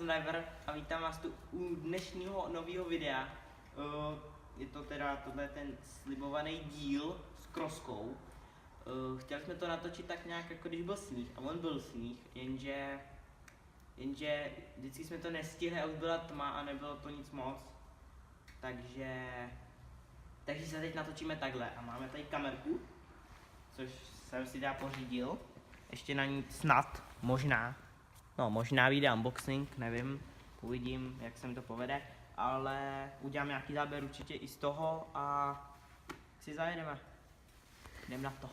jsem Diver a vítám vás tu u dnešního nového videa. Je to teda tohle ten slibovaný díl s kroskou. Chtěli jsme to natočit tak nějak, jako když byl sníh, a on byl sníh, jenže vždycky jsme to nestihli a už byla tma a nebylo to nic moc. Takže se teď natočíme takhle a máme tady kamerku, což jsem si pořídil. Ještě na ní snad, možná vyjde unboxing, nevím, uvidím, jak se mi to povede, ale udělám nějaký záběr určitě i z toho a si zajedeme. Jdem na to.